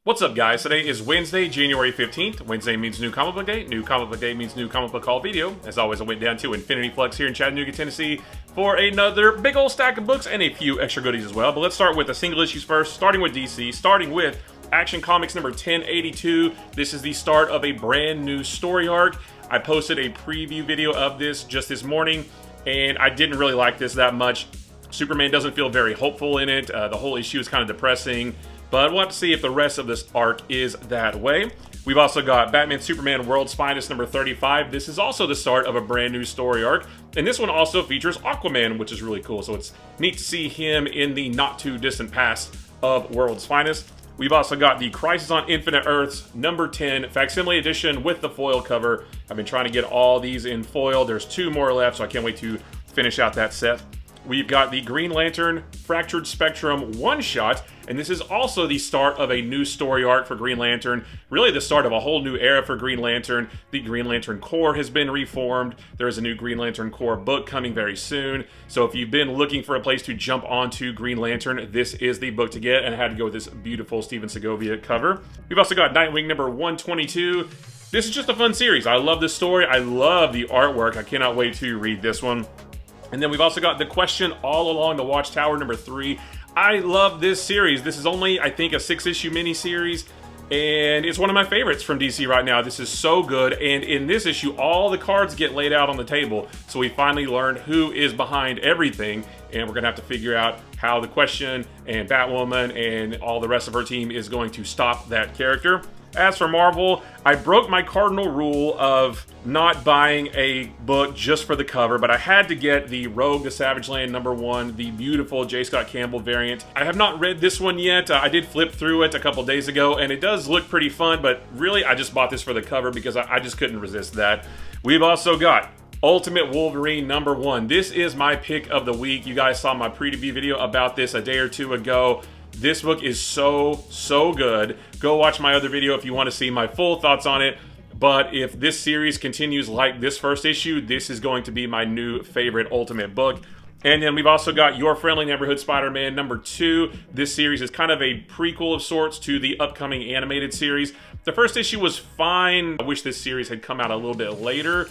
What's up, guys? Today is Wednesday, January 15th. Wednesday means New Comic Book Day. New Comic Book Day means New Comic Book Haul video. As always, I went down to Infinity Flux here in Chattanooga, Tennessee for another big old stack of books and a few extra goodies as well. But let's start with the single issues first, starting with DC, starting with Action Comics number 1082. This is the start of a brand new story arc. I posted a preview video of this just this morning, and I didn't really like this that much. Superman doesn't feel very hopeful in it. The whole issue is kind of depressing. But we'll have to see if the rest of this arc is that way. We've also got Batman Superman World's Finest number 35. This is also the start of a brand new story arc. And this one also features Aquaman, which is really cool. So it's neat to see him in the not too distant past of World's Finest. We've also got the Crisis on Infinite Earths number 10 facsimile edition with the foil cover. I've been trying to get all these in foil. There's 2 more left, so I can't wait to finish out that set. We've got the Green Lantern Fractured Spectrum one-shot, and this is also the start of a new story arc for Green Lantern. Really the start of a whole new era for Green Lantern. The Green Lantern Corps has been reformed. There is a new Green Lantern Corps book coming very soon. So if you've been looking for a place to jump onto Green Lantern, this is the book to get, and I had to go with this beautiful Steven Segovia cover. We've also got Nightwing number 122. This is just a fun series. I love this story. I love the artwork. I cannot wait to read this one. And then we've also got The Question All Along the Watchtower number 3. I love this series. This is only, I think, a 6-issue miniseries, and it's one of my favorites from DC right now. This is so good, and in this issue, all the cards get laid out on the table, so we finally learn who is behind everything, and we're going to have to figure out how The Question and Batwoman and all the rest of her team is going to stop that character. As for Marvel, I broke my cardinal rule of not buying a book just for the cover, but I had to get the Rogue the Savage Land number 1, the beautiful J. Scott Campbell variant. I have not read this one yet. I did flip through it a couple days ago, and it does look pretty fun, but really I just bought this for the cover because I just couldn't resist that. We've also got Ultimate Wolverine number 1. This is my pick of the week. You guys saw my preview video about this a day or two ago. This book is so good. Go watch my other video if you want to see my full thoughts on it. But if this series continues like this first issue, this is going to be my new favorite Ultimate book. And then we've also got Your Friendly Neighborhood Spider-Man number 2. This series is kind of a prequel of sorts to the upcoming animated series. The first issue was fine. I wish this series had come out a little bit later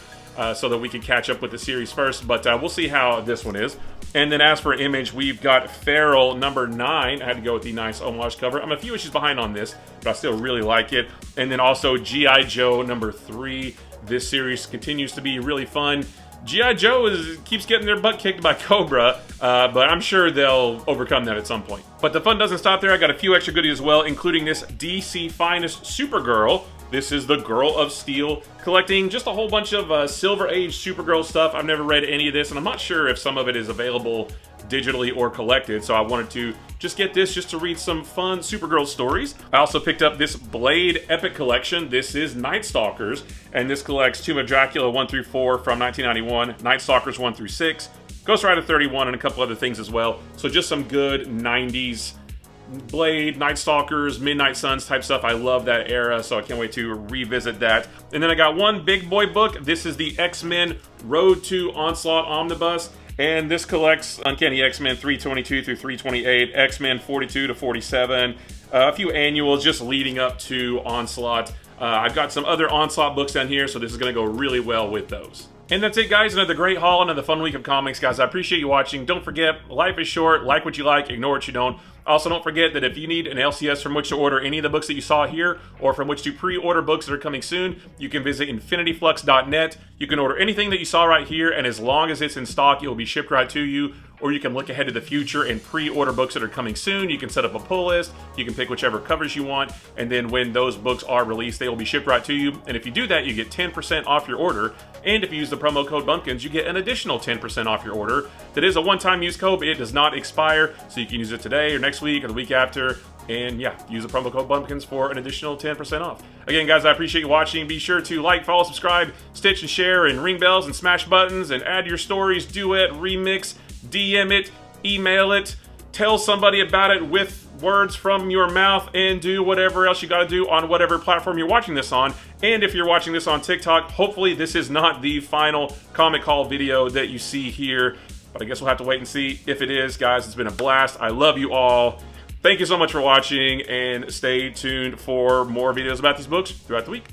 so that we could catch up with the series first. But we'll see how this one is. And then as for Image, we've got Feral number 9. I had to go with the nice homage cover. I'm a few issues behind on this, but I still really like it. And then also G.I. Joe number 3. This series continues to be really fun. G.I. Joe keeps getting their butt kicked by Cobra, but I'm sure they'll overcome that at some point. But the fun doesn't stop there. I got a few extra goodies as well, including this DC Finest Supergirl. This is the Girl of Steel, collecting just a whole bunch of Silver Age Supergirl stuff. I've never read any of this, and I'm not sure if some of it is available digitally or collected, so I wanted to just get this just to read some fun Supergirl stories. I also picked up this Blade Epic Collection. This is Night Stalkers, and this collects Tomb of Dracula 1 through 4 from 1991, Night Stalkers 1 through 6, Ghost Rider 31, and a couple other things as well. So just some good 90s Blade, Night Stalkers, Midnight Suns type stuff. I love that era, so I can't wait to revisit that. And then I got one big boy book. This is the X-Men Road to Onslaught Omnibus, and this collects Uncanny X-Men 322 through 328, X-Men 42 to 47, a few annuals just leading up to Onslaught. I've got some other Onslaught books down here, so this is going to go really well with those. And that's it, guys. Another great haul, another fun week of comics, guys. I appreciate you watching. Don't forget, life is short. Like what you like, ignore what you don't. Also, don't forget that if you need an LCS from which to order any of the books that you saw here, or from which to pre-order books that are coming soon, you can visit infinityflux.net. You can order anything that you saw right here, and as long as it's in stock, it will be shipped right to you. Or you can look ahead to the future and pre-order books that are coming soon. You can set up a pull list. You can pick whichever covers you want, and then when those books are released, they will be shipped right to you. And if you do that, you get 10% off your order. And if you use the promo code Bumpkins, you get an additional 10% off your order. That is a one-time use code, but it does not expire, so you can use it today or next week or the week after. And yeah, use the promo code Bumpkins for an additional 10% off. Again, guys, I appreciate you watching. Be sure to like, follow, subscribe, stitch and share, and ring bells and smash buttons, and add your stories, duet, remix, DM it, email it, tell somebody about it with words from your mouth, and do whatever else you got to do on whatever platform you're watching this on. And if you're watching this on TikTok, hopefully this is not the final comic haul video that you see here, but I guess we'll have to wait and see if it is. Guys, it's been a blast. I love you all. Thank you so much for watching, and stay tuned for more videos about these books throughout the week.